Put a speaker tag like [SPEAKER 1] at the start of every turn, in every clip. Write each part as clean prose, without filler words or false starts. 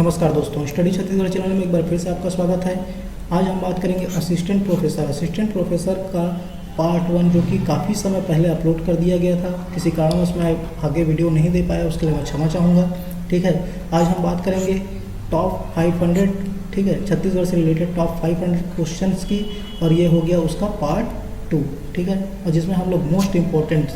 [SPEAKER 1] नमस्कार दोस्तों, study Chhattisgarh channel में एक बार फिर से आपका स्वागत है। आज हम बात करेंगे असिस्टेंट प्रोफेसर का पार्ट 1 जो कि काफ़ी समय पहले अपलोड कर दिया गया था। किसी कारणवश मैं आगे वीडियो नहीं दे पाया, उसके लिए मैं क्षमा चाहूँगा। ठीक है, आज हम बात करेंगे टॉप 500, ठीक है, छत्तीसगढ़ से रिलेटेड टॉप 500 क्वेश्चंस की, और ये हो गया उसका पार्ट 2। ठीक है, और जिसमें हम लोग मोस्ट इम्पोर्टेंट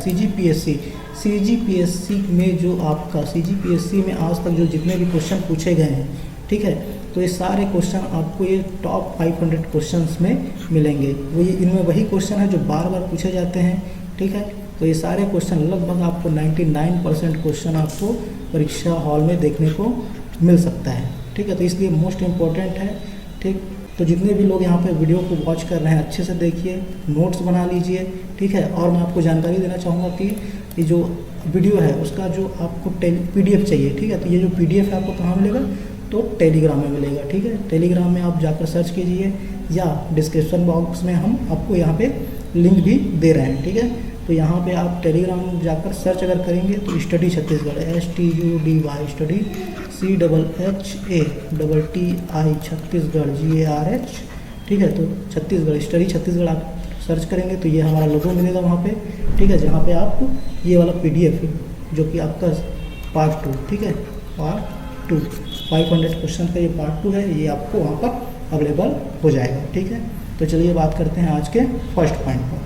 [SPEAKER 1] सीजीपीएससी में जो आपका सीजीपीएससी में आज तक जो जितने भी क्वेश्चन पूछे गए हैं, ठीक है, तो ये सारे क्वेश्चन आपको ये टॉप 500 क्वेश्चंस में मिलेंगे। वो ये इनमें वही क्वेश्चन है जो बार बार पूछे जाते हैं। ठीक है, तो ये सारे क्वेश्चन लगभग आपको 99% क्वेश्चन आपको परीक्षा हॉल में देखने को मिल सकता है। ठीक है, तो इसलिए मोस्ट इम्पॉर्टेंट है। ठीक, तो जितने भी लोग यहाँ पे वीडियो को वॉच कर रहे हैं अच्छे से देखिए, नोट्स बना लीजिए। ठीक है, और मैं आपको जानकारी देना चाहूँगा कि ये जो वीडियो है उसका जो आपको PDF चाहिए, ठीक है, तो ये जो PDF है आपको कहाँ मिलेगा, तो टेलीग्राम में मिलेगा। ठीक है, टेलीग्राम में आप जाकर सर्च कीजिए, या डिस्क्रिप्शन बॉक्स में हम आपको यहाँ पे लिंक भी दे रहे हैं। ठीक है, तो यहाँ पे आप टेलीग्राम में जाकर सर्च अगर करेंगे तो study Chhattisgarh STUDY study CHHATTI Chhattisgarh GARH, ठीक है, तो छत्तीसगढ़ स्टडी छत्तीसगढ़ आप सर्च करेंगे तो ये हमारा लोगो मिलेगा वहाँ पे। ठीक है, जहाँ पे आप ये वाला PDF जो कि आपका पार्ट 2, ठीक है, पार्ट 2 500 क्वेश्चन का ये पार्ट 2 है, ये आपको वहाँ पर अवेलेबल हो जाएगा। ठीक है, तो चलिए बात करते हैं आज के फर्स्ट पॉइंट पर।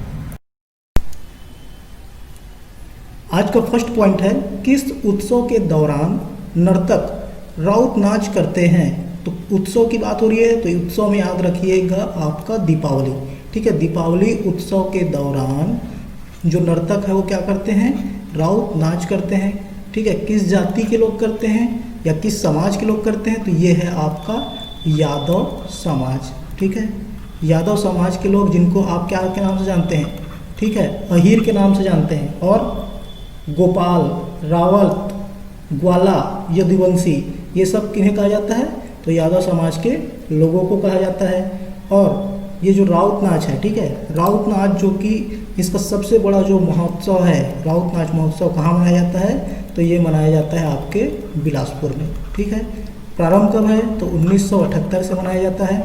[SPEAKER 1] आज का फर्स्ट पॉइंट है, किस उत्सव के दौरान नर्तक राउत नाच करते हैं। तो उत्सव की बात हो रही है, तो उत्सव में याद रखिएगा आपका दीपावली। ठीक है, दीपावली उत्सव के दौरान जो नर्तक है वो क्या करते हैं, राउत नाच करते हैं। ठीक है, किस जाति के लोग करते हैं या किस समाज के लोग करते हैं, तो ये है आपका यादव समाज। ठीक है, यादव समाज के लोग, जिनको आप क्या के नाम से जानते हैं, ठीक है, अहीर के नाम से जानते हैं, और गोपाल, रावत, ग्वाला, यदुवंशी, ये सब किन्हें कहा जाता है, तो यादव समाज के लोगों को कहा जाता है। और ये जो राउत नाच है, ठीक है, राउत नाच जो कि इसका सबसे बड़ा जो महोत्सव है, राउत नाच महोत्सव कहाँ मनाया जाता है, तो ये मनाया जाता है आपके बिलासपुर में। ठीक है, प्रारंभ कब है, तो 1978 से मनाया जाता है।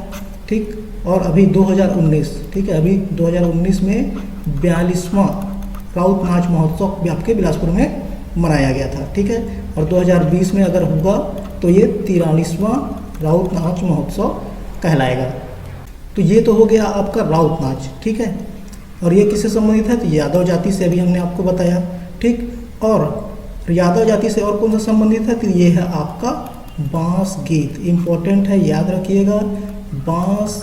[SPEAKER 1] ठीक, और अभी 2019, ठीक है, अभी 2019 में 42वां राउत नाच महोत्सव आपके बिलासपुर में मनाया गया था। ठीक है, और 2020 में अगर होगा तो ये 43वां राउत नाच महोत्सव कहलाएगा। तो ये तो हो गया आपका राउत नाच। ठीक है, और ये किससे संबंधित है, तो यादव जाति से, अभी हमने आपको बताया। ठीक, और यादव जाति से और कौन सा संबंधित है, तो ये है आपका बांस गीत। इम्पोर्टेंट है, याद रखिएगा, बांस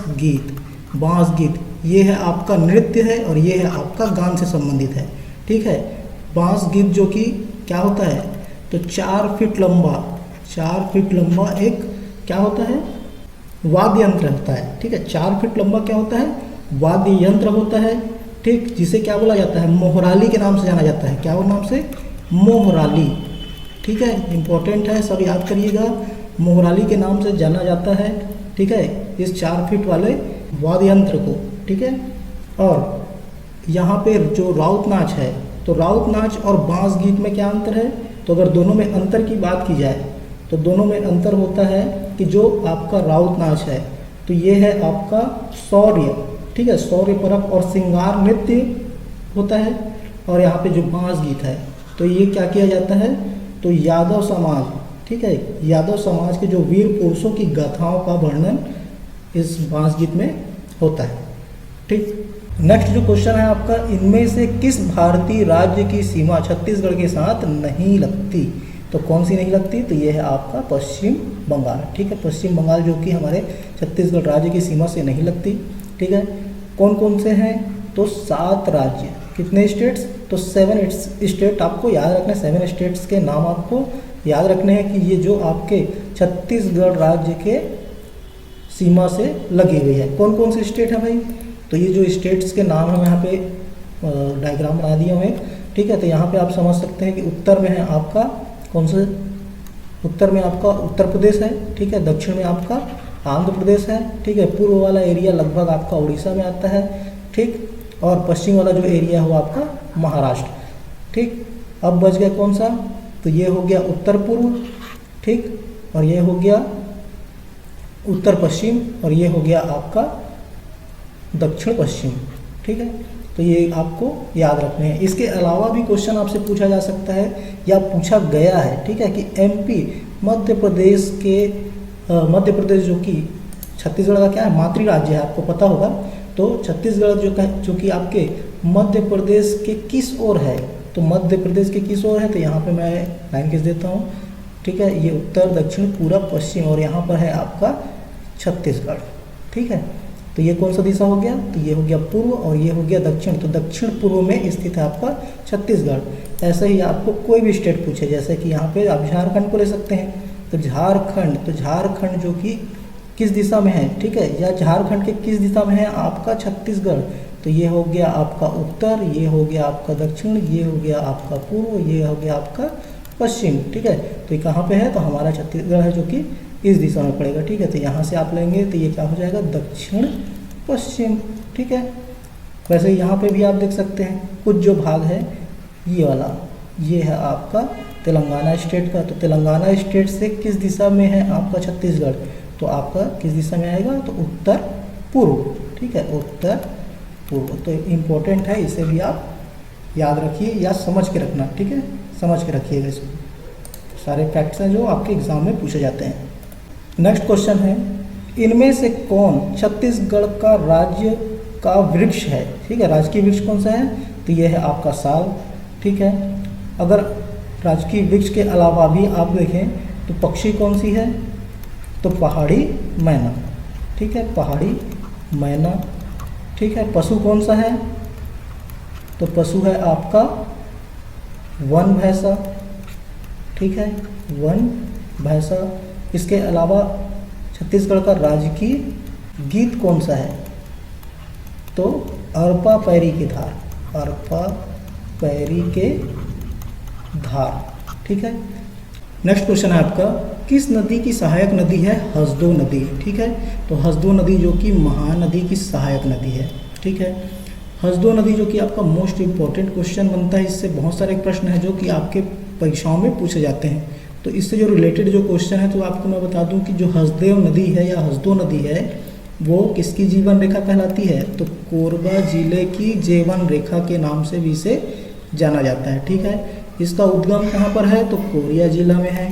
[SPEAKER 1] गीत ये है आपका नृत्य है, और ये है आपका गान से संबंधित है। ठीक है, बांस गीत जो कि क्या होता है, तो 4 फीट लंबा एक क्या होता है, वाद्य यंत्र होता है। ठीक है, 4 फीट लंबा क्या होता है, वाद्य यंत्र होता है। ठीक, जिसे क्या बोला जाता है, मोहराली के नाम से जाना जाता है। क्या वो नाम से, मोहराली। ठीक है, इंपॉर्टेंट है, सब याद करिएगा, मोहराली के नाम से जाना जाता है। ठीक है, इस 4 फीट वाले वाद्य यंत्र को। ठीक है, और यहाँ पे जो राउत नाच है, तो राउत नाच और बांस गीत में क्या अंतर है, तो अगर दोनों में अंतर की बात की जाए तो दोनों में अंतर होता है कि जो आपका राउत नाच है तो ये है आपका शौर्य, ठीक है, शौर्य परक और श्रृंगार नृत्य होता है। और यहाँ पे जो बांस गीत है तो ये क्या किया जाता है, तो यादव समाज, ठीक है, यादव समाज के जो वीर पुरुषों की गाथाओं का वर्णन इस बांस गीत में होता है। ठीक, नेक्स्ट जो क्वेश्चन है आपका, इनमें से किस भारतीय राज्य की सीमा छत्तीसगढ़ के साथ नहीं लगती। तो कौन सी नहीं लगती, तो ये है आपका पश्चिम बंगाल। ठीक है, पश्चिम बंगाल जो कि हमारे छत्तीसगढ़ राज्य की सीमा से नहीं लगती। ठीक है, कौन कौन से हैं, तो 7 राज्य। कितने स्टेट्स, तो 7 स्टेट आपको याद रखने, 7 स्टेट्स के नाम आपको याद रखने हैं कि ये जो आपके छत्तीसगढ़ राज्य के सीमा से लगी हुई है। कौन कौन से स्टेट है भाई, तो ये जो स्टेट्स के नाम हम यहाँ पे डायग्राम बना दिए हुए। ठीक है, तो यहाँ पे आप समझ सकते हैं कि उत्तर में है आपका कौन से, उत्तर में आपका उत्तर प्रदेश है। ठीक है, दक्षिण में आपका आंध्र प्रदेश है। ठीक है, पूर्व वाला एरिया लगभग आपका उड़ीसा में आता है। ठीक, और पश्चिम वाला जो एरिया हो आपका महाराष्ट्र। ठीक, अब बच गया कौन सा, तो ये हो गया उत्तर पूर्व। ठीक, और ये हो गया उत्तर पश्चिम, और ये हो गया आपका दक्षिण पश्चिम। ठीक है, तो ये आपको याद रखने हैं। इसके अलावा भी क्वेश्चन आपसे पूछा जा सकता है या पूछा गया है, ठीक है, कि एमपी मध्य प्रदेश के मध्य प्रदेश जो कि छत्तीसगढ़ का क्या है, मातृ राज्य है, आपको पता होगा। तो छत्तीसगढ़ जो कि आपके मध्य प्रदेश के किस ओर है, तो मध्य प्रदेश के किस ओर है, तो यहाँ पे मैं लाइन खींच देता हूँ। ठीक है, ये उत्तर दक्षिण पूरब पश्चिम, और यहाँ पर है आपका छत्तीसगढ़। ठीक है, तो ये कौन सा दिशा हो गया, तो ये हो गया पूर्व और ये हो गया दक्षिण। तो दक्षिण पूर्व में स्थित है आपका छत्तीसगढ़। ऐसे ही आपको कोई भी स्टेट पूछे, जैसे कि यहाँ पे आप झारखंड को ले सकते हैं, तो झारखंड जो कि किस दिशा में है, ठीक है, या झारखंड के किस दिशा में है आपका छत्तीसगढ़, तो ये हो गया आपका उत्तर, ये हो गया आपका दक्षिण, ये हो गया आपका पूर्व, ये हो गया आपका पश्चिम। ठीक है, तो ये कहाँ पे है, तो हमारा छत्तीसगढ़ है जो कि इस दिशा में पड़ेगा। ठीक है, तो यहाँ से आप लेंगे तो ये क्या हो जाएगा, दक्षिण पश्चिम। ठीक है, वैसे यहाँ पे भी आप देख सकते हैं कुछ जो भाग है ये वाला, ये है आपका तेलंगाना स्टेट का। तो तेलंगाना स्टेट से किस दिशा में है आपका छत्तीसगढ़, तो आपका किस दिशा में आएगा, तो उत्तर पूर्व। ठीक है, उत्तर पूर्व। तो इम्पोर्टेंट है, इसे भी आप याद रखिए या समझ के रखना। ठीक है, समझ के रखिएगा इसको, सारे फैक्ट्स हैं जो आपके एग्जाम में पूछे जाते हैं। नेक्स्ट क्वेश्चन है, इनमें से कौन छत्तीसगढ़ का राज्य का वृक्ष है। ठीक है, राजकीय वृक्ष कौन सा है, तो ये है आपका साल। ठीक है, अगर राजकीय वृक्ष के अलावा भी आप देखें तो पक्षी कौन सी है, तो पहाड़ी मैना। ठीक है, पहाड़ी मैना। ठीक है, पशु कौन सा है, तो पशु है आपका वन भैंसा। ठीक है, वन भैंसा। इसके अलावा छत्तीसगढ़ का राजकीय गीत कौन सा है, तो अरपा पैरी की धार, अरपा पैरी के धार। ठीक है, नेक्स्ट क्वेश्चन है आपका, किस नदी की सहायक नदी है, हसदो नदी। ठीक है, तो हसदो नदी जो कि महानदी की सहायक नदी है। ठीक है, हसदो नदी जो कि आपका मोस्ट इम्पॉर्टेंट क्वेश्चन बनता है, इससे बहुत सारे प्रश्न हैं जो कि आपके परीक्षाओं में पूछे जाते हैं। तो इससे जो रिलेटेड जो क्वेश्चन है, तो आपको मैं बता दूं कि जो हसदेव नदी है या हसदो नदी है वो किसकी जीवन रेखा कहलाती है, तो कोरबा जिले की जीवन रेखा के नाम से भी इसे जाना जाता है। ठीक है, इसका उद्गम कहाँ पर है, तो कोरिया जिला में है।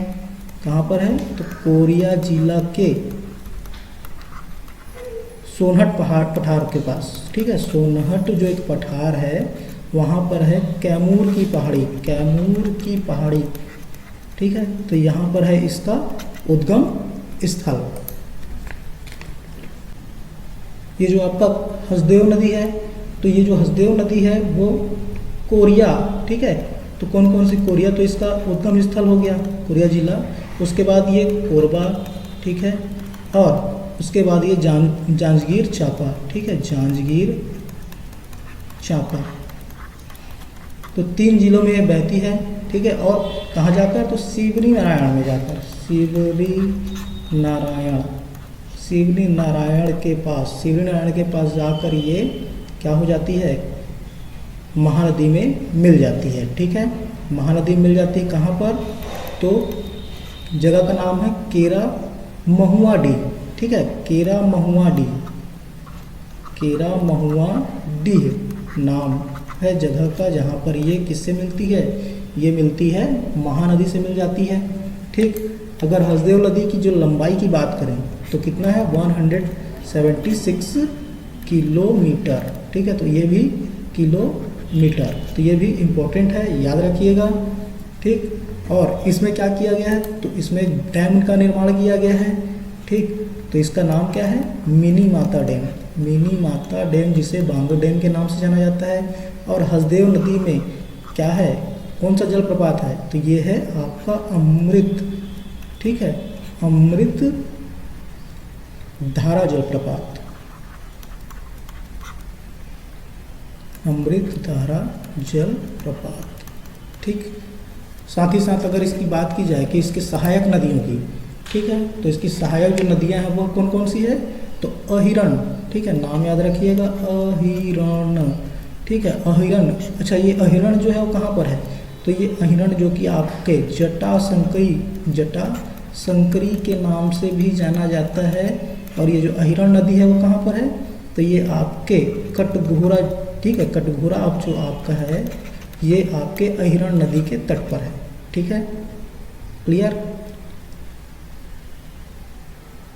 [SPEAKER 1] कहाँ पर है, तो कोरिया जिला के सोनहट पठार के पास। ठीक है, सोनहट जो एक पठार है वहाँ पर है कैमूर की पहाड़ी, कैमूर की पहाड़ी। ठीक है, तो यहाँ पर है इसका उद्गम स्थल। ये जो आपका हसदेव नदी है, तो ये जो हसदेव नदी है वो कोरिया, ठीक है, तो कौन कौन सी कोरिया, तो इसका उद्गम स्थल हो गया कोरिया जिला। उसके बाद ये कोरबा, ठीक है, और उसके बाद ये जांजगीर चांपा। ठीक है, जांजगीर चांपा। तो 3 जिलों में ये बहती है। ठीक है, और कहाँ जाकर, तो शिवरी नारायण में जाकर, शिवरी नारायण के पास जाकर ये क्या हो जाती है, महानदी में मिल जाती है। ठीक है, महानदी मिल जाती है कहाँ पर, तो जगह का नाम है केरा महुआडी। ठीक है, केरा महुआडी नाम है जगह का, जहाँ पर ये किससे मिलती है, ये मिलती है महानदी से मिल जाती है। ठीक, अगर हसदेव नदी की जो लंबाई की बात करें तो कितना है, 176 किलोमीटर। ठीक है, तो ये भी किलोमीटर, तो ये भी इम्पोर्टेंट है, याद रखिएगा। ठीक, और इसमें क्या किया गया है, तो इसमें डैम का निर्माण किया गया है। ठीक, तो इसका नाम क्या है, मिनी माता डैम, जिसे बांगो डैम के नाम से जाना जाता है। और हसदेव नदी में क्या है, कौन सा जलप्रपात है, तो ये है आपका अमृत। ठीक है, अमृत धारा जलप्रपात, अमृत धारा जलप्रपात। ठीक, साथ ही साथ अगर इसकी बात की जाए कि इसके सहायक नदियों की, ठीक है, तो इसकी सहायक जो नदियां हैं वो कौन कौन सी है, तो अहिरण। ठीक है, नाम याद रखिएगा, अहिरण। ठीक है, अहिरण। अच्छा, ये अहिरण जो है वो कहाँ पर है, तो ये अहिरण जो कि आपके जटा संकरी के नाम से भी जाना जाता है। और ये जो अहिरण नदी है वो कहाँ पर है, तो ये आपके कटघोरा, ठीक है, कटघोरा अब जो आपका है ये आपके अहिरण नदी के तट पर है। ठीक है, क्लियर।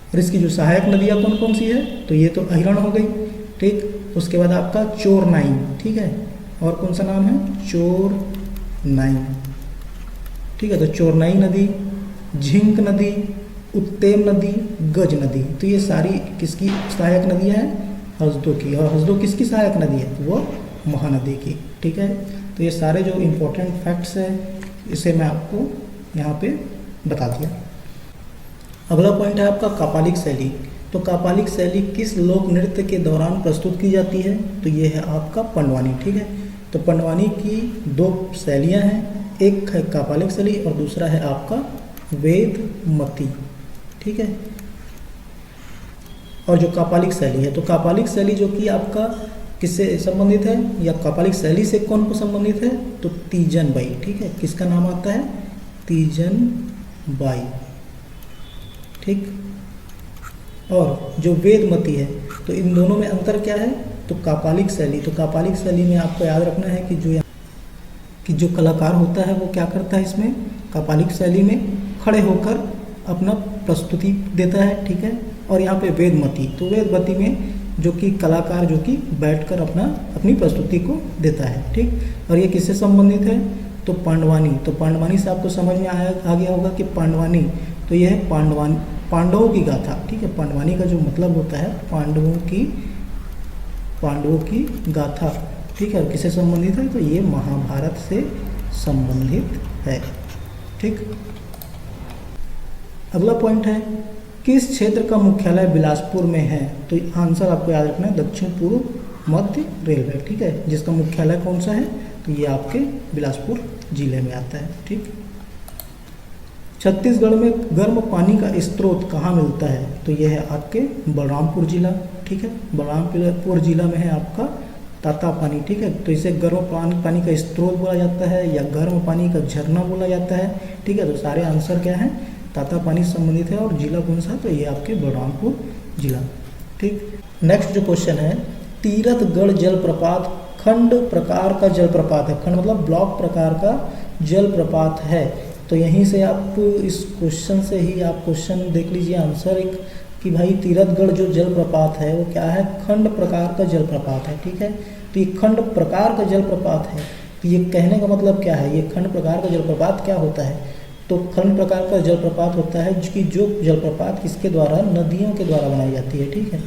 [SPEAKER 1] और इसकी जो सहायक नदियाँ कौन कौन सी है, तो ये तो अहिरण हो गई, ठीक। उसके बाद आपका चोरनाई, ठीक है, और कौन सा नाम है, चोरनाई, ठीक है। तो चोरनाई नदी, झिंक नदी, उत्तेम नदी, गज नदी, तो ये सारी किसकी सहायक नदियाँ हैं, हसदो की। और हसदो किसकी सहायक नदी है, वो महानदी की। ठीक है, तो ये सारे जो इम्पोर्टेंट फैक्ट्स हैं इसे मैं आपको यहाँ पे बता दिया। अगला पॉइंट है आपका कापालिक शैली। तो कापालिक शैली किस लोक नृत्य के दौरान प्रस्तुत की जाती है, तो ये है आपका पंडवानी। ठीक है, तो पंडवानी की दो शैलियाँ हैं, एक है कापालिक शैली और दूसरा है आपका वेदमती। ठीक है, और जो कापालिक शैली है, तो कापालिक शैली जो कि आपका किससे संबंधित है, या कापालिक शैली से कौन को संबंधित है, तो तीजन बाई। ठीक है, किसका नाम आता है, तीजन बाई। ठीक, और जो वेदमती है, तो इन दोनों में अंतर क्या है, तो कापालिक शैली, तो कापालिक शैली में आपको याद रखना है कि जो कलाकार होता है वो क्या करता है, इसमें कापालिक शैली में खड़े होकर अपना प्रस्तुति देता है। ठीक है, और यहाँ पे वेदमती, तो वेदमती में जो कि कलाकार जो कि बैठकर अपनी प्रस्तुति को देता है। ठीक, और ये किससे संबंधित है, तो पांडवानी। तो पांडवानी से आपको समझ में आ गया होगा कि पांडवानी, तो यह है पांडवों की गाथा। ठीक है, पांडवानी का जो मतलब होता है पांडवों की गाथा। ठीक है, किससे संबंधित है, तो ये महाभारत से संबंधित है। ठीक, अगला पॉइंट है किस क्षेत्र का मुख्यालय बिलासपुर में है, तो आंसर आपको याद रखना है दक्षिण पूर्व मध्य रेलवे। ठीक है, जिसका मुख्यालय कौन सा है, तो ये आपके बिलासपुर जिले में आता है। ठीक, छत्तीसगढ़ में गर्म पानी का स्रोत कहाँ मिलता है, तो ये है आपके बलरामपुर जिला। ठीक है, बलरामपुर जिला में है आपका तातापानी। ठीक है, तो इसे गर्म पानी का स्रोत बोला जाता है या गर्म पानी का झरना बोला जाता है। ठीक है, तो सारे आंसर क्या हैं, तातापानी से संबंधित है। और जिला कौन सा, तो ये आपके बलरामपुर जिला। ठीक, नेक्स्ट जो क्वेश्चन है, तीरथगढ़ जलप्रपात खंड प्रकार का जलप्रपात है, खंड मतलब ब्लॉक प्रकार का जलप्रपात है। तो यहीं से आप इस क्वेश्चन से ही आप क्वेश्चन देख लीजिए आंसर एक, कि भाई तीरथगढ़ जो जलप्रपात है वो क्या है, खंड प्रकार का जलप्रपात है। ठीक है, तो ये खंड प्रकार का जलप्रपात है, तो ये कहने का मतलब क्या है, ये खंड प्रकार का जलप्रपात क्या होता है, तो खंड प्रकार का जलप्रपात होता है कि जो जलप्रपात किसके द्वारा, नदियों के द्वारा बनाई जाती है। ठीक है,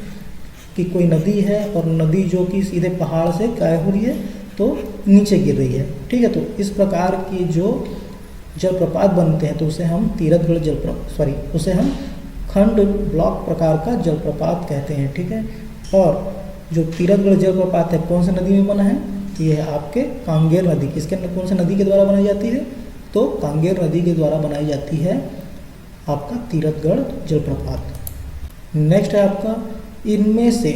[SPEAKER 1] कि कोई नदी है और नदी जो कि सीधे पहाड़ से क्या हो रही है, तो नीचे गिर रही है। ठीक है, तो इस प्रकार की जो जलप्रपात बनते हैं तो उसे हम तीरथगढ़ उसे हम खंड ब्लॉक प्रकार का जलप्रपात कहते हैं। ठीक है, और जो तीरथगढ़ जलप्रपात है कौन सी नदी में बना है, ये है आपके कांगेर नदी। किसके कौन सी नदी के द्वारा बनाई जाती है, तो कांगेर नदी के द्वारा बनाई जाती है आपका तीरथगढ़ जलप्रपात। नेक्स्ट है आपका, इनमें से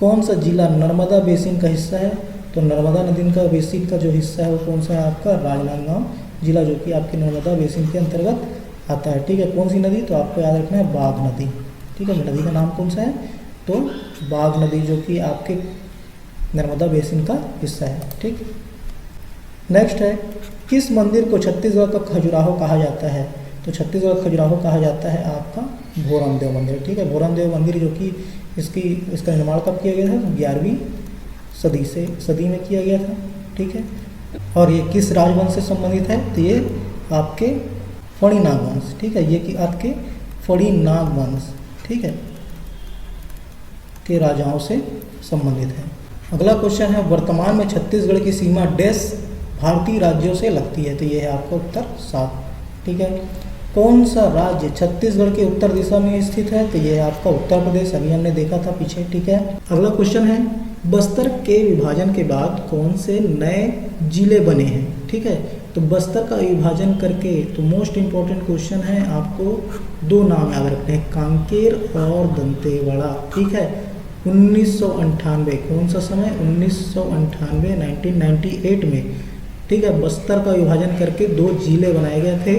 [SPEAKER 1] कौन सा जिला नर्मदा बेसिन का हिस्सा है, तो नर्मदा नदी का बेसिन का जो हिस्सा है वो कौन सा है आपका, राजनांदगांव जिला, जो कि आपके नर्मदा बेसिन के अंतर्गत आता है। ठीक है, कौन सी नदी, तो आपको याद रखना है बाघ नदी। ठीक है, नदी का नाम कौन सा है, तो बाघ नदी, जो कि आपके नर्मदा बेसिन का हिस्सा है। ठीक, नेक्स्ट है, किस मंदिर को छत्तीसगढ़ का खजुराहो कहा जाता है, तो छत्तीसगढ़ खजुराहो कहा जाता है आपका भोरमदेव मंदिर। ठीक है, भोरमदेव मंदिर जो कि इसका निर्माण कब किया गया था, तो 11वीं सदी में किया गया था। ठीक है, और ये किस राजवंश से संबंधित है, तो ये आपके फणिनाग वंश। ठीक है, ये कि आपके फणिनाग वंश, ठीक है, के राजाओं से संबंधित है। अगला क्वेश्चन है, वर्तमान में छत्तीसगढ़ की सीमा डैश भारतीय राज्यों से लगती है, तो ये है आपका उत्तर 7। ठीक है, कौन सा राज्य छत्तीसगढ़ के उत्तर दिशा में स्थित है, तो ये है आपका उत्तर प्रदेश, अभी हमने देखा था पीछे। ठीक है, अगला क्वेश्चन है, बस्तर के विभाजन के बाद कौन से नए जिले बने हैं। ठीक है, तो बस्तर का विभाजन करके, तो मोस्ट इम्पोर्टेंट क्वेश्चन है, आपको 2 नाम याद रखने हैं, कांकेर और दंतेवाड़ा। ठीक है, 1998, कौन सा समय, 1998 में, ठीक है, बस्तर का विभाजन करके 2 जिले बनाए गए थे,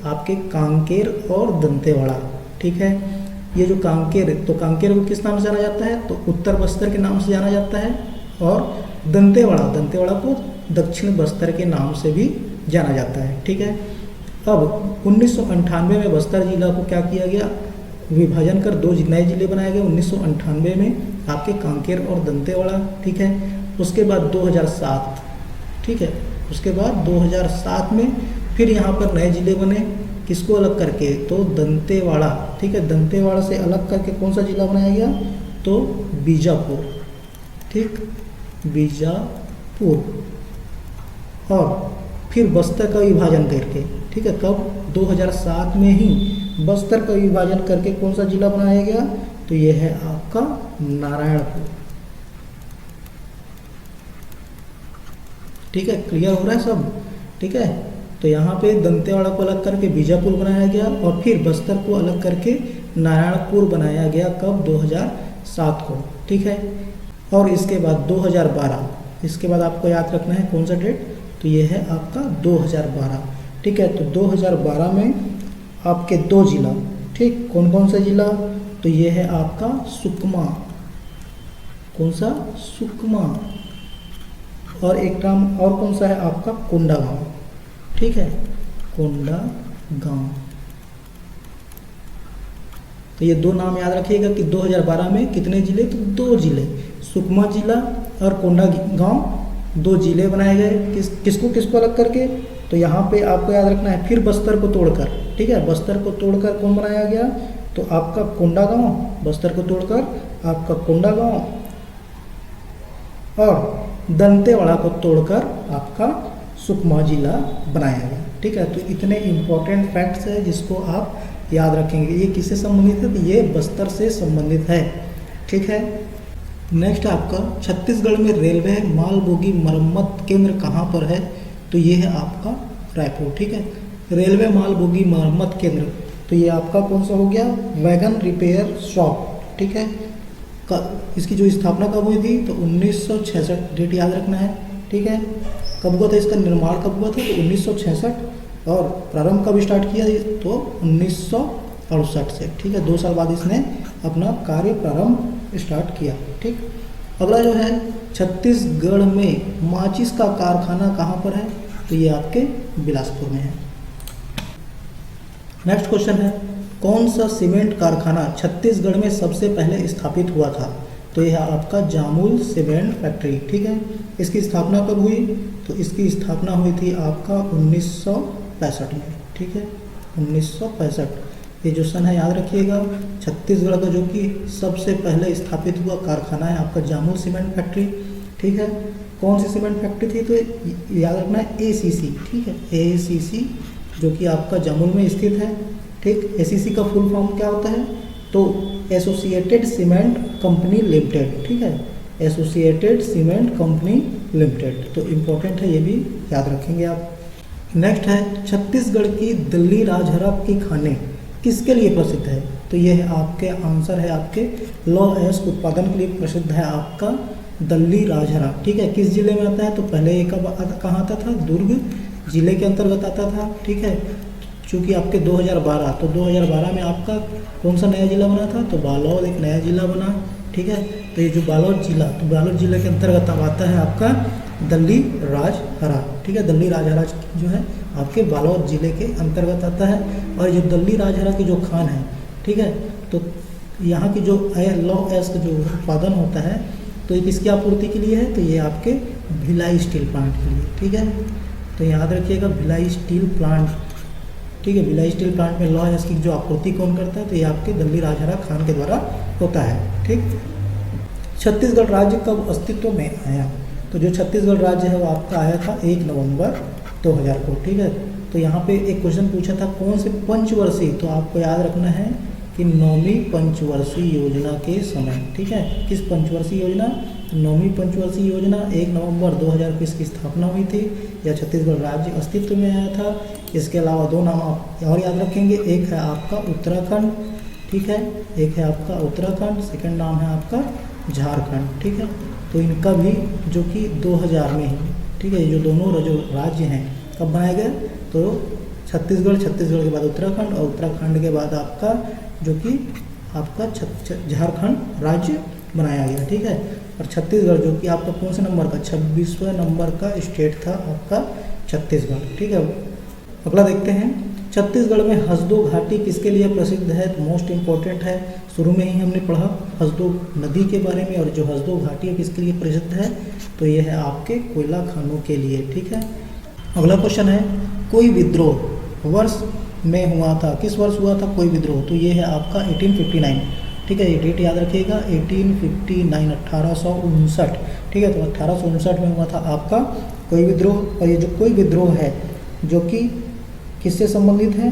[SPEAKER 1] आपके कांकेर और दंतेवाड़ा, ठीक है। ये जो कांकेर, तो कांकेर को किस नाम से जाना जाता है, तो उत्तर बस्तर के नाम से जाना जाता है, और दंतेवाड़ा, दंतेवाड़ा को दक्षिण बस्तर के नाम से भी जाना जाता है, ठीक है। अब 1998 में बस्तर जिला को क्या किया गया, विभाजन कर 2 नए जिले बनाए गए 1998 में, आपके कांकेर और दंतेवाड़ा, ठीक है। उसके बाद 2007, ठीक है, उसके बाद 2007 में फिर यहाँ पर नए जिले बने, किसको अलग करके, तो दंतेवाड़ा, ठीक है, दंतेवाड़ा से अलग करके कौन सा जिला बनाया गया, तो बीजापुर, ठीक, बीजापुर। और फिर बस्तर का विभाजन करके, ठीक है, कब, 2007 में ही बस्तर का विभाजन करके कौन सा जिला बनाया गया, तो यह है आपका नारायणपुर, ठीक है। क्लियर हो रहा है सब, ठीक है। तो यहाँ पे दंतेवाड़ा को अलग करके बीजापुर बनाया गया और फिर बस्तर को अलग करके नारायणपुर बनाया गया, कब, 2007 को, ठीक है। और इसके बाद 2012, इसके बाद आपको याद रखना है कौन सा डेट, तो ये है आपका 2012, ठीक है। तो 2012 में आपके 2 जिला, ठीक, कौन कौन सा जिला, तो ये है आपका सुकमा, कौन सा, सुकमा, और एक नाम और कौन सा है आपका कोंडागांव, ठीक है, कोंडागांव। तो ये 2 नाम याद रखिएगा कि 2012 में कितने जिले, तो 2 जिले, सुकमा जिला और कोंडागांव, 2 जिले बनाए गए, किसको अलग करके, तो यहाँ पे आपको याद रखना है फिर बस्तर को तोड़कर, ठीक है, बस्तर को तोड़कर कौन बनाया गया, तो आपका कोंडागांव, बस्तर को तोड़कर आपका कोंडागांव, और दंतेवाड़ा को तोड़कर आपका सुकमा जिला बनाया गया, ठीक है। तो इतने इम्पोर्टेंट फैक्ट्स है जिसको आप याद रखेंगे। ये किससे संबंधित है, तो ये बस्तर से संबंधित है, ठीक है। नेक्स्ट आपका छत्तीसगढ़ में रेलवे माल बोगी मरम्मत केंद्र कहाँ पर है, तो ये है आपका रायपुर, ठीक है। रेलवे माल बोगी मरम्मत केंद्र, तो ये आपका कौन सा हो गया, वैगन रिपेयर शॉप, ठीक है। इसकी जो स्थापना कब हुई थी, तो 1966, डेट याद रखना है, ठीक है। कब हुआ था इसका निर्माण, कब हुआ था, तो 1966, और प्रारंभ कब स्टार्ट किया, तो 1968 से, ठीक है। 2 साल बाद इसने अपना कार्य प्रारंभ स्टार्ट किया, ठीक। अगला जो है छत्तीसगढ़ में माचिस का कारखाना कहाँ पर है, तो ये आपके बिलासपुर में है। नेक्स्ट क्वेश्चन है, कौन सा सीमेंट कारखाना छत्तीसगढ़ में सबसे पहले स्थापित हुआ था, तो यह आपका जामुल सीमेंट फैक्ट्री, ठीक है। इसकी स्थापना कब हुई, तो इसकी स्थापना हुई थी आपका 1965 में, ठीक है, 1965। ये जो सन है याद रखिएगा। छत्तीसगढ़ का जो कि सबसे पहले स्थापित हुआ कारखाना है आपका जामुल सीमेंट फैक्ट्री, ठीक है। कौन सी सीमेंट फैक्ट्री थी, तो याद रखना है ACC, ठीक है, ACC, जो कि आपका जामुल में स्थित है, ठीक। ACC का फुल फॉर्म क्या होता है, तो एसोसिएटेड सीमेंट कंपनी लिमिटेड, ठीक है, एसोसिएटेड सीमेंट कंपनी लिमिटेड। तो इम्पोर्टेंट है, ये भी याद रखेंगे आप। नेक्स्ट है छत्तीसगढ़ की दिल्ली राजहरा की खाने किसके लिए प्रसिद्ध है, तो ये है आपके आंसर है आपके लौह अयस्क उत्पादन के लिए प्रसिद्ध है आपका दिल्ली राजहरा, ठीक है। किस जिले में आता है, तो पहले ये कहाँ आता था, दुर्ग जिले के अंतर्गत आता था, ठीक है। चूँकि आपके 2012, तो 2012 में आपका कौन सा नया जिला बना था, तो बालोद एक नया जिला बना, ठीक है। तो ये जो बालोद जिला, तो बालोद जिले के अंतर्गत अब आता है आपका दिल्ली राजहरा, ठीक है। दिल्ली राजहरा जो है आपके बालोद जिले के अंतर्गत आता है। और जो दिल्ली राजहरा की जो खान है, ठीक है, तो यहाँ की जो लौह अयस्क जो उत्पादन होता है, तो ये किसकी आपूर्ति के लिए है, तो ये आपके भिलाई स्टील प्लांट के लिए, ठीक है। तो याद रखिएगा भिलाई स्टील प्लांट, ठीक है। भिलाई स्टील प्लांट में लौह अयस्क की जो आपूर्ति कौन करता है, तो ये आपके दिल्ली राजहरा खान के द्वारा होता है, ठीक। छत्तीसगढ़ राज्य कब अस्तित्व में आया, तो जो छत्तीसगढ़ राज्य है वो आपका आया था 1 नवंबर 2000 को, ठीक है। तो यहाँ पे एक क्वेश्चन पूछा था कौन से पंचवर्षीय, तो आपको याद रखना है कि 9वीं पंचवर्षीय योजना के समय, ठीक है। किस पंचवर्षीय योजना, 9वीं पंचवर्षीय योजना 1 नवंबर 2000 को इसकी स्थापना हुई थी, या छत्तीसगढ़ राज्य अस्तित्व में आया था। इसके अलावा 2 नाम आप और याद रखेंगे, एक है आपका उत्तराखंड, ठीक है, एक है आपका उत्तराखंड, सेकंड नाम है आपका झारखंड, ठीक है। तो इनका भी जो कि 2000 में ही, ठीक है, जो दोनों जो राज्य हैं कब बनाए गए, तो छत्तीसगढ़, छत्तीसगढ़ के बाद उत्तराखंड और उत्तराखंड के बाद आपका जो कि आपका झारखंड राज्य बनाया गया, ठीक है। और छत्तीसगढ़ जो कि आपका कौन से नंबर का 26वें नंबर का स्टेट था आपका छत्तीसगढ़, ठीक है। अगला देखते हैं, छत्तीसगढ़ में हसदो घाटी किसके लिए प्रसिद्ध है? तो मोस्ट इम्पोर्टेंट है, शुरू में ही हमने पढ़ा हसदो नदी के बारे में। और जो हसदो घाटी है किसके लिए प्रसिद्ध है? तो यह है आपके कोयला खानों के लिए, ठीक है। अगला क्वेश्चन है, कोई विद्रोह वर्ष में हुआ था, किस वर्ष हुआ था कोई विद्रोह? तो ये है आपका 1859, ठीक है। ये डेट याद रखिएगा 1859, 1859, ठीक है। तो 1859 में हुआ था आपका कोई विद्रोह। और ये जो कोई विद्रोह है जो कि किससे संबंधित है?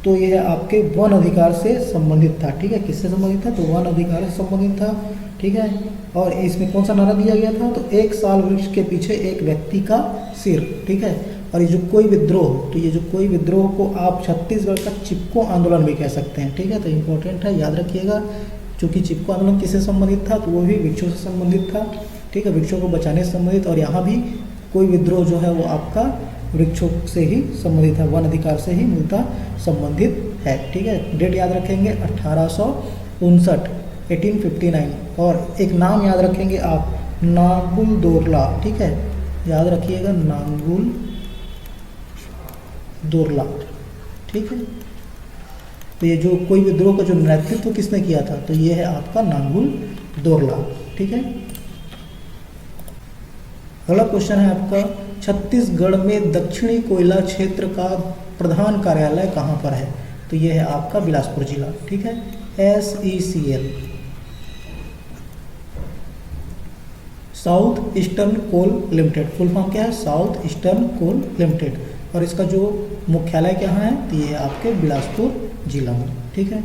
[SPEAKER 1] तो यह आपके वन अधिकार से संबंधित था, ठीक है। किससे संबंधित था? तो वन अधिकार से संबंधित था, ठीक है। और इसमें कौन सा नारा दिया गया था? तो एक साल वृक्ष के पीछे एक व्यक्ति का सिर, ठीक है। और ये जो कोई विद्रोह, तो ये जो कोई विद्रोह को आप छत्तीसगढ़ का चिपको आंदोलन भी कह सकते हैं, ठीक है। तो इम्पोर्टेंट है, याद रखिएगा। चूँकि चिपको आंदोलन किससे संबंधित था? तो वो भी वृक्षों से संबंधित था, ठीक है, वृक्षों को बचाने से संबंधित। और यहाँ भी कोई विद्रोह जो है वो आपका वृक्षों से ही संबंधित है, वन अधिकार से ही मूलतः संबंधित है, ठीक है। डेट याद रखेंगे 1859, 1859। और एक नाम याद रखेंगे आप, नांगुल दोरला, ठीक है, याद रखिएगा नांगुल दोरला, ठीक है। तो ये जो कोई विद्रोह का जो नेतृत्व किसने किया था? तो ये है आपका नांगुल दोरला, ठीक है। अगला क्वेश्चन है आपका, छत्तीसगढ़ में दक्षिणी कोयला क्षेत्र का प्रधान कार्यालय कहाँ पर है? तो ये है आपका बिलासपुर जिला, ठीक है। SECL, साउथ ईस्टर्न कोल लिमिटेड, फुल फॉर्म क्या है? साउथ ईस्टर्न कोल लिमिटेड। और इसका जो मुख्यालय कहाँ है? तो ये है आपके बिलासपुर जिला में, ठीक है।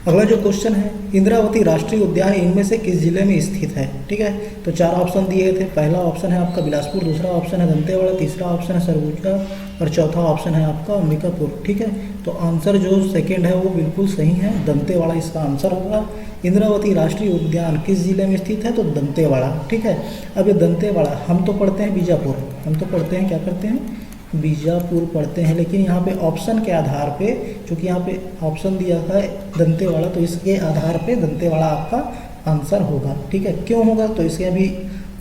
[SPEAKER 1] अगला जो क्वेश्चन है, इंद्रावती राष्ट्रीय उद्यान इनमें से किस जिले में स्थित है? ठीक है, तो 4 ऑप्शन दिए थे। पहला ऑप्शन है आपका बिलासपुर, दूसरा ऑप्शन है दंतेवाड़ा, तीसरा ऑप्शन है सरगुजा और चौथा ऑप्शन है आपका अंबिकापुर। ठीक है, तो आंसर जो सेकंड है वो बिल्कुल सही है, दंतेवाड़ा इसका आंसर होगा। इंद्रावती राष्ट्रीय उद्यान किस जिले में स्थित है? तो दंतेवाड़ा। ठीक है, अब ये दंतेवाड़ा, हम तो पढ़ते हैं बीजापुर, हम तो पढ़ते हैं क्या करते हैं, बीजापुर पढ़ते हैं, लेकिन यहाँ पे ऑप्शन के आधार पे, क्योंकि यहाँ पे ऑप्शन दिया है दंतेवाड़ा, तो इसके आधार पे दंतेवाड़ा आपका आंसर होगा। ठीक है, क्यों होगा? तो इसके अभी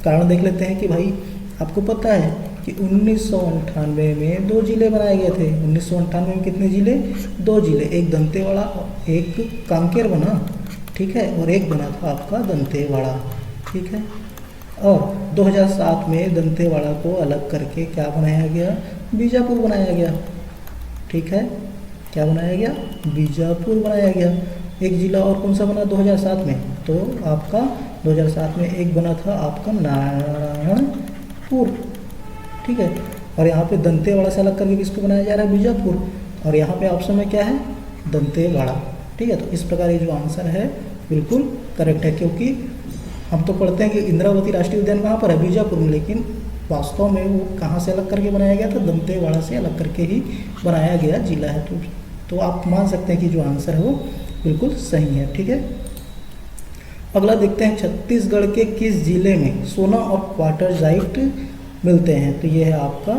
[SPEAKER 1] कारण देख लेते हैं कि भाई आपको पता है कि 1998 में 2 जिले बनाए गए थे। 1998 में कितने जिले? 2 जिले, एक दंतेवाड़ा और एक कांकेर बना। ठीक है, और एक बना था आपका दंतेवाड़ा। ठीक है, और 2007 में दंतेवाड़ा को अलग करके क्या बनाया गया? बीजापुर बनाया गया। ठीक है, क्या बनाया गया? बीजापुर बनाया गया। एक जिला और कौन सा बना 2007 में? तो आपका 2007 में एक बना था आपका नारायणपुर। ठीक है, और यहाँ पे दंतेवाड़ा से अलग करके किसको बनाया जा रहा है? बीजापुर। और यहाँ पे ऑप्शन में क्या है? दंतेवाड़ा। ठीक है, तो इस प्रकार ये जो आंसर है बिल्कुल करेक्ट है, क्योंकि हम तो पढ़ते हैं कि इंद्रावती राष्ट्रीय उद्यान कहाँ पर है? बीजापुर में, लेकिन वास्तव में वो कहाँ से अलग करके बनाया गया था? दंतेवाड़ा से अलग करके ही बनाया गया जिला है। तो आप मान सकते हैं कि जो आंसर है वो बिल्कुल सही है। ठीक है, अगला देखते हैं, छत्तीसगढ़ के किस जिले में सोना और क्वार्टरजाइट मिलते हैं? तो ये है आपका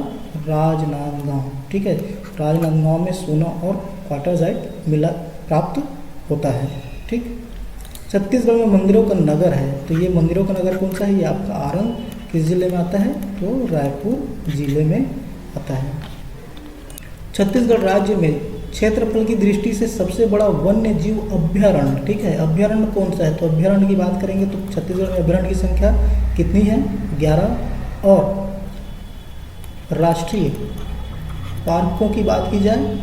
[SPEAKER 1] राजनांदगांव। ठीक है, राजनांदगांव में सोना और क्वार्टरजाइट मिला प्राप्त होता है। ठीक, छत्तीसगढ़ में मंदिरों का नगर है, तो ये मंदिरों का नगर कौन सा है? ये आपका आरंग किस जिले में आता है? तो रायपुर जिले में आता है। छत्तीसगढ़ राज्य में क्षेत्रफल की दृष्टि से सबसे बड़ा वन्य जीव अभ्यारण्य, ठीक है, अभ्यारण्य कौन सा है? तो अभ्यारण्य की बात करेंगे तो छत्तीसगढ़ में अभ्यारण्य की संख्या कितनी है? 11। और राष्ट्रीय पार्कों की बात की जाए,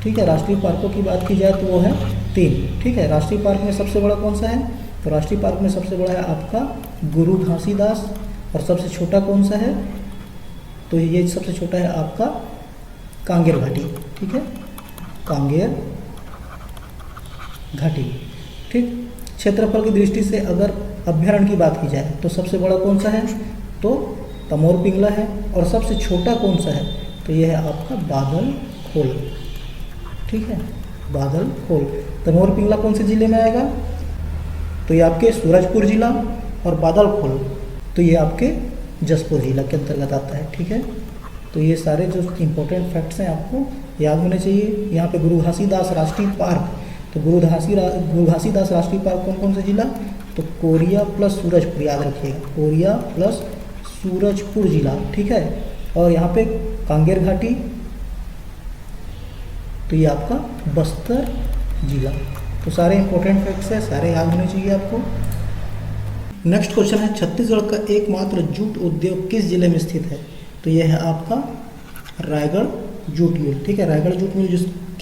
[SPEAKER 1] ठीक है, राष्ट्रीय पार्कों की बात की जाए तो वो है 3। ठीक है, राष्ट्रीय पार्क में सबसे बड़ा कौन सा है? तो राष्ट्रीय पार्क में सबसे बड़ा है आपका गुरु घासीदास। और सबसे छोटा कौन सा है? तो ये सबसे छोटा है आपका कांगेर घाटी। ठीक है, कांगेर घाटी। ठीक, क्षेत्रफल की दृष्टि से अगर अभ्यारण्य की बात की जाए तो सबसे बड़ा कौन सा है? तो तमोर पिंगला है। और सबसे छोटा कौन सा है? तो ये है आपका बादल खोल। ठीक है, बादल खोल। तमोर पिंगला कौन से जिले में आएगा? तो ये आपके सूरजपुर जिला, और बादल खोल तो ये आपके जसपुर जिला के अंतर्गत आता है। ठीक है, तो ये सारे जो इंपॉर्टेंट फैक्ट्स हैं आपको याद होने चाहिए। यहाँ पे गुरु घासीदास राष्ट्रीय पार्क, तो गुरु घासीदास राष्ट्रीय पार्क कौन कौन सा जिला, तो कोरिया प्लस सूरजपुर, याद रखिएगा, कोरिया प्लस सूरजपुर जिला, ठीक है। और यहाँ पे कांगेर घाटी, तो ये आपका बस्तर जिला। तो सारे इंपॉर्टेंट फैक्ट्स हैं, सारे याद होने चाहिए आपको। नेक्स्ट क्वेश्चन है, छत्तीसगढ़ का एकमात्र जूट उद्योग किस जिले में स्थित है, तो यह है आपका रायगढ़ जूट मिल, ठीक है। रायगढ़ जूट मिल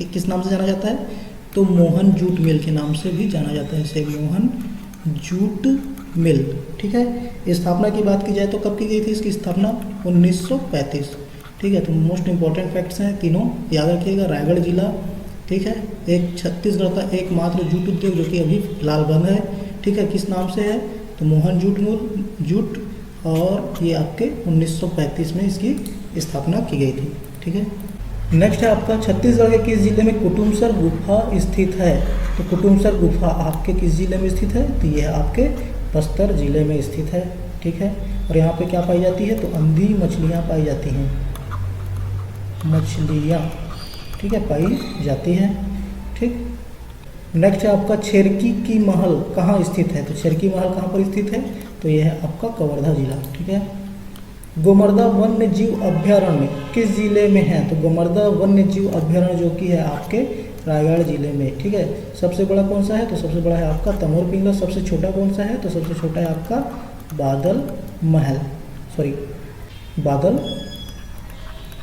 [SPEAKER 1] किस नाम से जाना जाता है, तो मोहन जूट मिल के नाम से भी जाना जाता है, इसे मोहन जूट मिल, ठीक है। स्थापना की बात की जाए तो कब की गई थी इसकी स्थापना, 1935, ठीक है। तो मोस्ट इंपॉर्टेंट फैक्ट्स हैं तीनों, याद रखिएगा। रायगढ़ जिला, ठीक है, एक छत्तीसगढ़ का एकमात्र जूट उद्योग जो कि अभी फिलहाल बंद है, ठीक है, किस नाम से है, तो मोहन जूट मिल जूट, और ये आपके 1935 में इसकी स्थापना की गई थी, ठीक है। नेक्स्ट है आपका, छत्तीसगढ़ के किस जिले में कुटुमसर गुफा स्थित है, तो कुटुमसर गुफा आपके किस जिले में स्थित है, तो यह आपके बस्तर जिले में स्थित है, ठीक है। और यहाँ पे क्या पाई जाती है, तो अंधी मछलियाँ पाई जाती हैं, मछलियाँ, ठीक है, पाई जाती हैं, ठीक। नेक्स्ट है आपका, छेरकी की महल कहाँ स्थित है, तो छेरकी महल कहाँ पर स्थित है, तो यह है आपका कवर्धा जिला, ठीक है। गोमर्दा वन्य जीव अभ्यारण्य किस जिले में है, तो गोमर्दा वन्य जीव अभ्यारण्य जो कि है आपके रायगढ़ जिले में, ठीक है। सबसे बड़ा कौन सा है, तो सबसे बड़ा है आपका तमोर पिंगला। सबसे छोटा कौन सा है, तो सबसे छोटा है आपका बादल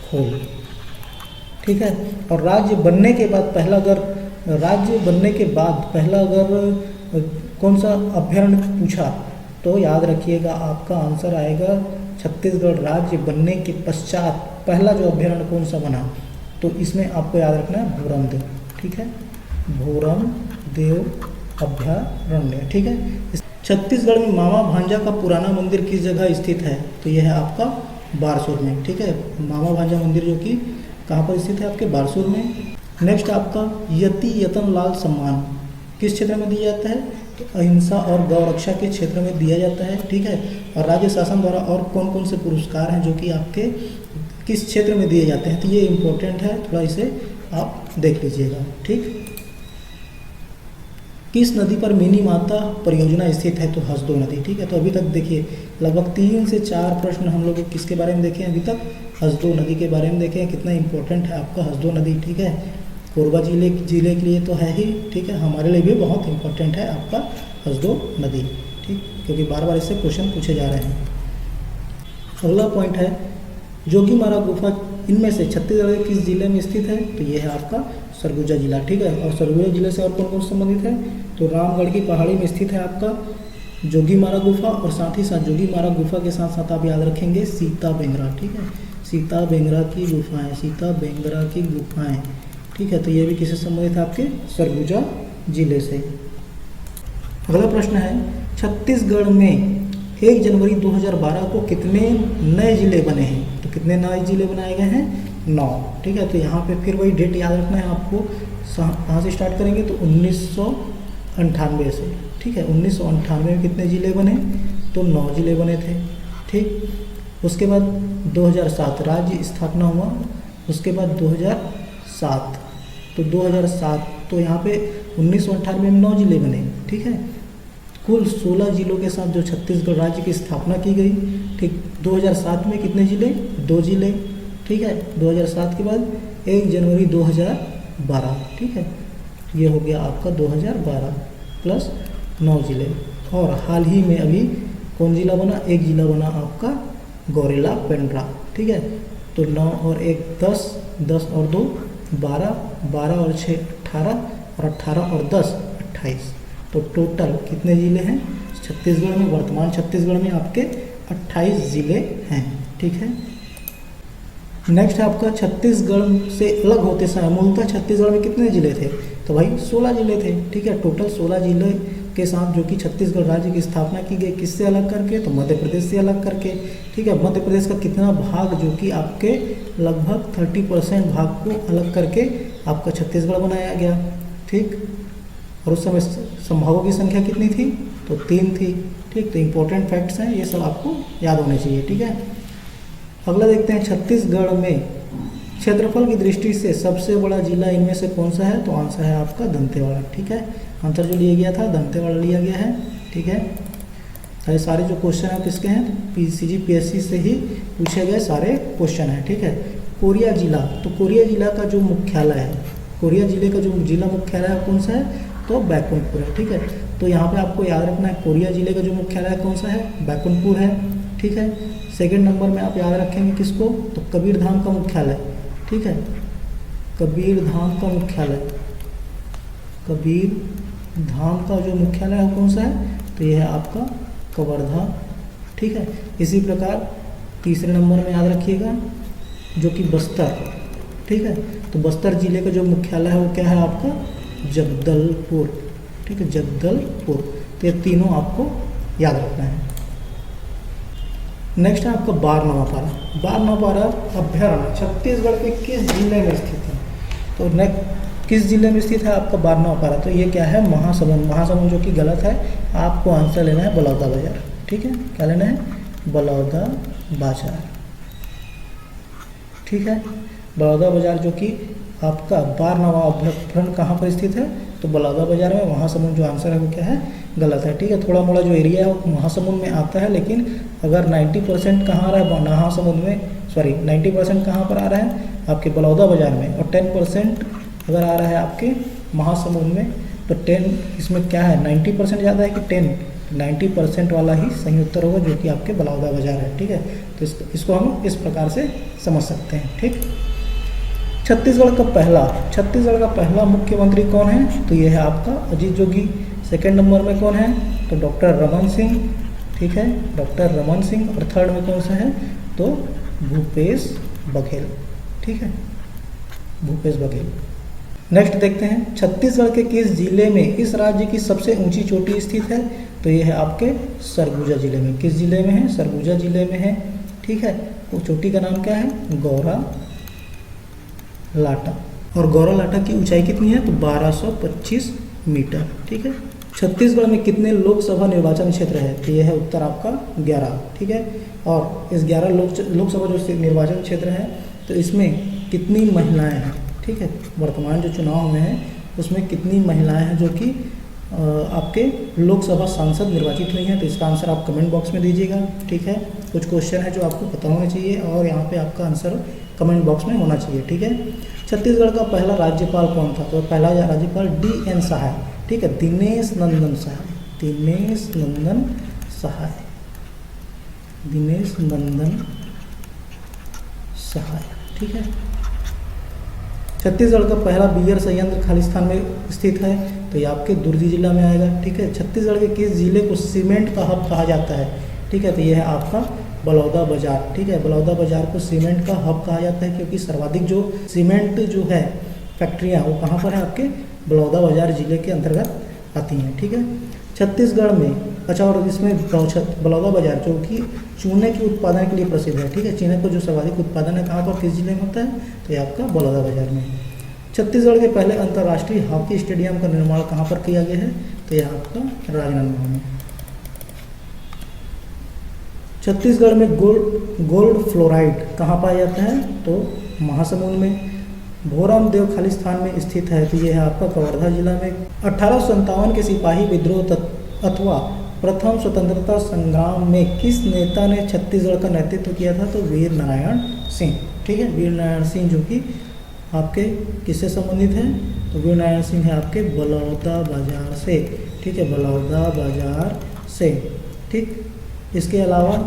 [SPEAKER 1] खोल, ठीक है। और राज्य बनने के बाद पहला अगर कौन सा अभ्यारण्य पूछा, तो याद रखिएगा आपका आंसर आएगा छत्तीसगढ़ राज्य बनने के पश्चात पहला जो अभ्यारण्य कौन सा बना, तो इसमें आपको याद रखना है भोरमदेव, ठीक है, भोरमदेव अभ्यारण्य, ठीक है। छत्तीसगढ़ में मामा भांजा का पुराना मंदिर किस जगह स्थित है, तो यह है आपका बारसूर में, ठीक है। मामा भांजा मंदिर जो कि कहाँ पर स्थित है, आपके बारसूर में। नेक्स्ट आपका, यति यतन लाल सम्मान किस क्षेत्र में दिया जाता है, तो अहिंसा और गौ रक्षा के क्षेत्र में दिया जाता है, ठीक है। और राज्य शासन द्वारा और कौन कौन से पुरस्कार हैं जो कि आपके किस क्षेत्र में दिए जाते हैं, तो ये इम्पोर्टेंट है, थोड़ा इसे आप देख लीजिएगा, ठीक। किस नदी पर मिनी माता परियोजना स्थित है, तो हसदो नदी, ठीक है। तो अभी तक देखिए लगभग 3 से 4 प्रश्न हम लोग किसके बारे में देखे हैं अभी तक, हसदो नदी के बारे में देखे हैं। कितना इंपॉर्टेंट है आपका हसदो नदी, ठीक है। कोरबा जिले के लिए तो है ही, ठीक है, हमारे लिए भी बहुत इंपॉर्टेंट है आपका हसदो नदी, ठीक, क्योंकि बार बार इससे क्वेश्चन पूछे जा रहे हैं। अगला पॉइंट है, जोगीमारा गुफा इनमें से छत्तीसगढ़ के किस जिले में स्थित है, तो ये है आपका सरगुजा जिला, ठीक है। और सरगुजा जिले से और कौन कौन संबंधित है, तो रामगढ़ की पहाड़ी में स्थित है आपका जोगीमारा गुफा, और साथ ही साथ जोगीमारा गुफा के साथ साथ आप याद रखेंगे सीता बेंगरा, ठीक है, सीता बेंगरा की गुफाएं, ठीक है। तो ये भी किससे संबंधित है, आपके सरगुजा जिले से। अगला प्रश्न है, छत्तीसगढ़ में 1 जनवरी 2012 को कितने नए जिले बने हैं, तो कितने नए जिले बनाए गए हैं, 9, ठीक है। तो यहाँ पे फिर वही डेट याद रखना है आपको, कहाँ से स्टार्ट करेंगे, तो 1998 से, ठीक है। 1998 में कितने जिले बने, तो 9 जिले बने थे, ठीक। उसके बाद 2007 राज्य स्थापना हुआ, उसके बाद 2007, तो 2007, तो यहाँ पे 1998 में 9 जिले बने, ठीक है। कुल 16 जिलों के साथ जो छत्तीसगढ़ राज्य की स्थापना की गई, ठीक। 2007 में कितने जिले, 2 जिले, ठीक है। 2007 के बाद 1 जनवरी 2012, ठीक है, ये हो गया आपका 2012 प्लस 9 जिले। और हाल ही में अभी कौन जिला बना, 1 जिला बना आपका गौरेला पेंड्रा, ठीक है। तो 9 और 1 10, 10 और 2 12, 12 और 6 18, और 18 और 10 28, तो टोटल कितने ज़िले हैं छत्तीसगढ़ में, वर्तमान छत्तीसगढ़ में आपके 28 ज़िले हैं, ठीक है। नेक्स्ट है आपका, छत्तीसगढ़ से अलग होते समय मूलतः छत्तीसगढ़ में कितने ज़िले थे, तो भाई 16 ज़िले थे, ठीक है। टोटल 16 ज़िले के साथ जो कि छत्तीसगढ़ राज्य की स्थापना की गई, किससे अलग करके, तो मध्य प्रदेश से अलग करके, ठीक है। मध्य प्रदेश का कितना भाग, जो कि आपके लगभग 30% भाग को अलग करके आपका छत्तीसगढ़ बनाया गया, ठीक। और उस समय संभागों की संख्या कितनी थी, तो 3 थी, ठीक। तो इम्पोर्टेंट फैक्ट्स हैं, ये सब आपको याद होने चाहिए, ठीक है। अगला देखते हैं छत्तीसगढ़ में क्षेत्रफल की दृष्टि से सबसे बड़ा जिला इनमें से कौन सा है, तो आंसर है आपका दंतेवाड़ा। ठीक है, आंसर जो लिया गया था दंतेवाड़ा लिया गया है। ठीक है, तो ये सारे जो क्वेश्चन हैं किसके हैं, पीसीजी पीएससी से ही पूछे गए सारे क्वेश्चन हैं। ठीक है, कोरिया जिला, तो कोरिया जिला का जो मुख्यालय है, कोरिया जिले का जो जिला मुख्यालय है कौन सा है, तो बैकुंठपुर है। ठीक है, तो यहाँ पे आपको याद रखना है कोरिया जिले का जो मुख्यालय कौन सा है, बैकुंठपुर है। ठीक है, सेकंड नंबर में आप याद रखेंगे किसको, तो कबीरधाम का मुख्यालय। ठीक है, कबीरधाम का मुख्यालय, कबीरधाम का जो मुख्यालय है कौन सा है, तो यह है आपका कवर्धा। ठीक है, इसी प्रकार तीसरे नंबर में याद रखिएगा जो कि बस्तर। ठीक है, तो बस्तर जिले का जो मुख्यालय है वो क्या है आपका, जगदलपुर। ठीक है, जगदलपुर। तो ये तीनों आपको याद रखना है। नेक्स्ट है आपका बारनवापारा। बारनवापारा अभ्यारण्य छत्तीसगढ़ के किस जिले में स्थित है, तो नेक्स्ट किस जिले में स्थित है आपका बारनवापारा, तो ये क्या है, महासमुंद। महासमुंद जो कि गलत है, आपको आंसर लेना है बलौदाबाजार। ठीक है, क्या लेना है, बलौदाबाजार। ठीक है, बलौदाबाजार जो कि आपका बारनवा अभ्यारण्य कहाँ पर स्थित है, तो बलौदाबाजार में। महासमुंद जो आंसर है वो क्या है, गलत है। ठीक है, थोड़ा मोड़ा जो एरिया है वो महासमुंद में आता है, लेकिन अगर 90% कहाँ आ रहा है महासमुंद में, सॉरी 90% कहाँ पर आ रहा है आपके बलौदाबाजार में, और 10% अगर आ रहा है आपके महासमुंद में, तो 10 इसमें क्या है, 90% ज़्यादा है कि 10, 90% वाला ही सही उत्तर होगा जो कि आपके बलौदाबाजार है। ठीक है, तो इसको हम इस प्रकार से समझ सकते हैं। ठीक, छत्तीसगढ़ का पहला मुख्यमंत्री कौन है, तो ये है आपका अजीत जोगी। सेकंड नंबर में कौन है, तो डॉक्टर रमन सिंह। ठीक है, डॉक्टर रमन सिंह। और थर्ड में कौन सा है, तो भूपेश बघेल। ठीक है, भूपेश बघेल। नेक्स्ट देखते हैं छत्तीसगढ़ के किस जिले में इस राज्य की सबसे ऊंची चोटी स्थित है, तो ये है आपके सरगुजा जिले में। किस जिले में है, सरगुजा जिले में है। ठीक है, वो चोटी का नाम क्या है, गौरा लाटा। और गौरा लाटा की ऊंचाई कितनी है, तो 1225 मीटर। ठीक है, छत्तीसगढ़ में कितने लोकसभा निर्वाचन क्षेत्र है, तो यह है उत्तर आपका 11। ठीक है, और इस 11 लोकसभा जो निर्वाचन क्षेत्र है, तो इसमें कितनी महिलाएं हैं। ठीक है, वर्तमान जो चुनाव हुए हैं उसमें कितनी महिलाएं हैं जो कि आपके लोकसभा सांसद निर्वाचित हुई हैं, तो इसका आंसर आप कमेंट बॉक्स में दीजिएगा। ठीक है, कुछ क्वेश्चन है जो आपको पता होना चाहिए और यहाँ पे आपका आंसर कमेंट बॉक्स में होना चाहिए। ठीक है, छत्तीसगढ़ का पहला राज्यपाल कौन था, तो पहला राज्यपाल DN सहाय। ठीक है, दिनेश नंदन सहाय, दिनेश नंदन सहाय, दिनेश नंदन सहाय। ठीक है, छत्तीसगढ़ का पहला बीयर संयंत्र खालिस्तान में स्थित है, तो ये आपके दुर्ग जिला में आएगा। ठीक है, छत्तीसगढ़ के किस जिले को सीमेंट का हब कहा जाता है, ठीक है, तो ये है आपका बलौदाबाजार। ठीक है, बलौदाबाजार को सीमेंट का हब कहा जाता है क्योंकि सर्वाधिक जो सीमेंट जो है फैक्ट्रियाँ वो कहाँ पर है, आपके बलौदाबाजार जिले के अंतर्गत आती हैं। ठीक है, छत्तीसगढ़ में, अच्छा, और इसमें बलौदाबाजार जो कि चूने के उत्पादन के लिए प्रसिद्ध है। ठीक है, चूने को जो सर्वाधिक उत्पादन है कहाँ पर, किस जिले में होता है, तो ये आपका बलौदाबाजार में। छत्तीसगढ़ के पहले अंतर्राष्ट्रीय हॉकी स्टेडियम का निर्माण कहाँ पर किया गया है, तो यह आपका राजनांदगांव में। छत्तीसगढ़ में गोल्ड फ्लोराइड कहाँ पाया जाता है, तो महासमुंद में। भोराम देव खालिस्तान में स्थित है, तो यह है आपका कवर्धा जिला में। 1857 के सिपाही विद्रोह अथवा प्रथम स्वतंत्रता संग्राम में किस नेता ने छत्तीसगढ़ का नेतृत्व किया था, तो वीर नारायण सिंह। ठीक है, वीर नारायण सिंह जो कि आपके किससे संबंधित हैं, तो वीर नारायण सिंह है आपके बलौदाबाजार से। ठीक है, बलौदाबाजार से। ठीक, इसके अलावा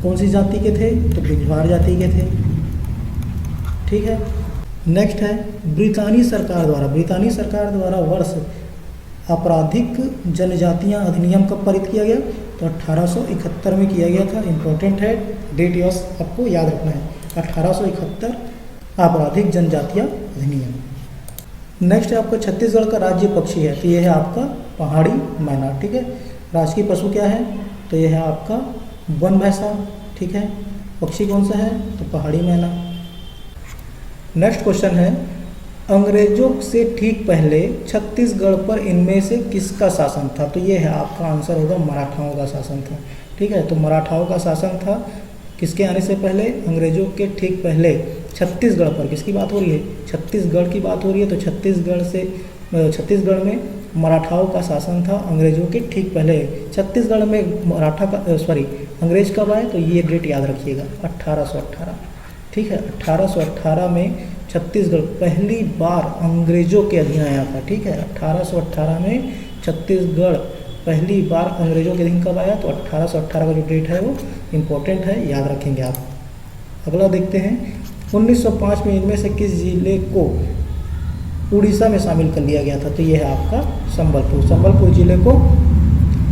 [SPEAKER 1] कौन सी जाति के थे, तो बिजवार जाति के थे। ठीक है, नेक्स्ट है ब्रितानी सरकार द्वारा वर्ष आपराधिक जनजातियां अधिनियम कब पारित किया गया, तो 1871 में किया गया था। इंपॉर्टेंट है, डेट यस आपको याद रखना है, 1871 आपराधिक जनजातियां अधिनियम। नेक्स्ट है आपका छत्तीसगढ़ का राज्य पक्षी है, तो यह है आपका पहाड़ी मैना। ठीक है, राजकीय पशु क्या है, तो यह है आपका वन भैंसा। ठीक है, पक्षी कौन सा है, तो पहाड़ी मैना। नेक्स्ट क्वेश्चन है अंग्रेजों से ठीक पहले छत्तीसगढ़ पर इनमें से किसका शासन था, तो ये है आपका आंसर होगा मराठाओं का शासन था। ठीक है, तो मराठाओं का शासन था किसके आने से पहले? अंग्रेजों के ठीक पहले छत्तीसगढ़ पर। किसकी बात हो रही है? छत्तीसगढ़ की बात हो रही है। तो छत्तीसगढ़ में मराठाओं का शासन था अंग्रेजों के ठीक पहले। छत्तीसगढ़ में अंग्रेज कब आए? तो ये डेट याद रखिएगा, 1818। ठीक है, 1818 में छत्तीसगढ़ पहली बार अंग्रेजों के अधीन आया था। ठीक है, 1818 में छत्तीसगढ़ पहली बार अंग्रेजों के अधीन कब आया? तो 1818 का जो डेट है वो इम्पोर्टेंट है, याद रखेंगे आप। अगला देखते हैं, 1905 में इनमें से किस जिले को उड़ीसा में शामिल कर लिया गया था? तो ये है आपका संबलपुर। संबलपुर जिले को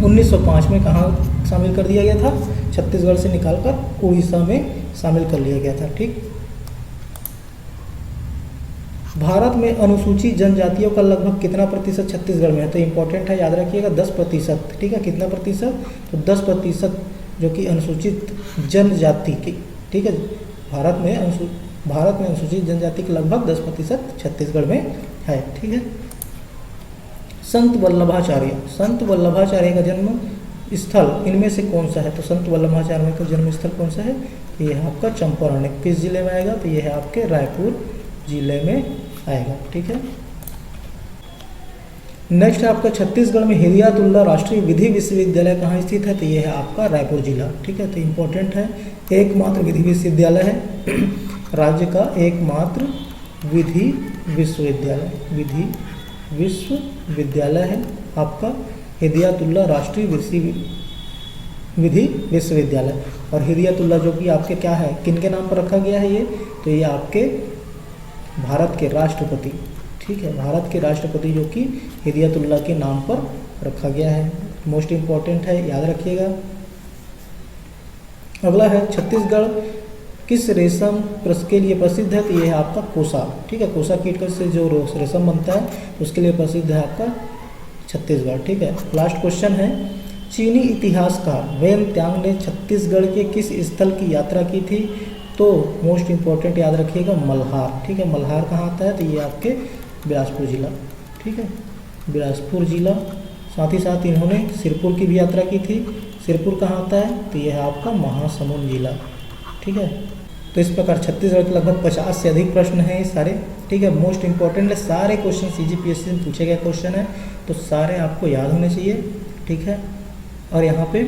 [SPEAKER 1] 1905 में कहाँ शामिल कर दिया गया था? छत्तीसगढ़ से निकालकर उड़ीसा में शामिल कर लिया गया था। ठीक, भारत में अनुसूचित जनजातियों का लगभग कितना प्रतिशत छत्तीसगढ़ में है? तो इम्पोर्टेंट है, याद रखिएगा 10%। ठीक है, कितना प्रतिशत? तो 10% जो कि अनुसूचित जनजाति की। ठीक है, भारत में अनुसूचित जनजाति के लगभग 10% छत्तीसगढ़ में है। ठीक है, संत वल्लभाचार्य का जन्म स्थल इनमें से कौन सा है? तो संत वल्लभाचार्य का जन्म स्थल कौन सा है? ये है आपका चंपारण्य। किस जिले में आएगा? तो ये है आपके रायपुर जिले में आएगा। ठीक है, नेक्स्ट है आपका छत्तीसगढ़ में हिरियातुल्ला राष्ट्रीय विधि विश्वविद्यालय कहाँ स्थित है? तो ये है आपका रायपुर जिला। ठीक है, तो इम्पोर्टेंट है, एकमात्र विधि विश्वविद्यालय है, राज्य का एकमात्र विधि विश्वविद्यालय है आपका हिरियातुल्ला राष्ट्रीय विधि विश्वविद्यालय। और हिरियातुल्ला जो कि आपके क्या है, किन के नाम पर रखा गया है ये? तो ये आपके भारत के राष्ट्रपति। ठीक है, भारत के राष्ट्रपति जो कि हिरियातुल्ला के नाम पर रखा गया है। मोस्ट इम्पॉर्टेंट है, याद रखिएगा। अगला है, छत्तीसगढ़ किस रेशम के लिए प्रसिद्ध है? तो ये है आपका कोसा। ठीक है, कोसा कीट से जो रेशम बनता है उसके लिए प्रसिद्ध है आपका छत्तीसगढ़। ठीक है, लास्ट क्वेश्चन है, चीनी इतिहासकार वेन त्यांग ने छत्तीसगढ़ के किस स्थल की यात्रा की थी? तो मोस्ट इम्पॉर्टेंट याद रखिएगा, मल्हार। ठीक है, मल्हार कहाँ आता है? तो ये आपके बिलासपुर जिला। ठीक है, बिलासपुर जिला। साथ ही साथ इन्होंने सिरपुर की भी यात्रा की थी। सिरपुर कहाँ आता है? तो यह है आपका महासमुंद जिला। ठीक है, तो इस प्रकार छत्तीसगढ़ के लगभग 50 से अधिक प्रश्न हैं ये सारे। ठीक है, मोस्ट इंपॉर्टेंट है, सारे क्वेश्चन CGPSC में पूछे गए क्वेश्चन है, तो सारे आपको याद होने चाहिए। ठीक है, और यहाँ पे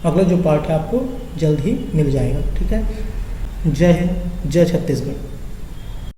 [SPEAKER 1] अगला जो पार्ट है आपको जल्द ही मिल जाएगा। ठीक है, जय हिंद, जय छत्तीसगढ़।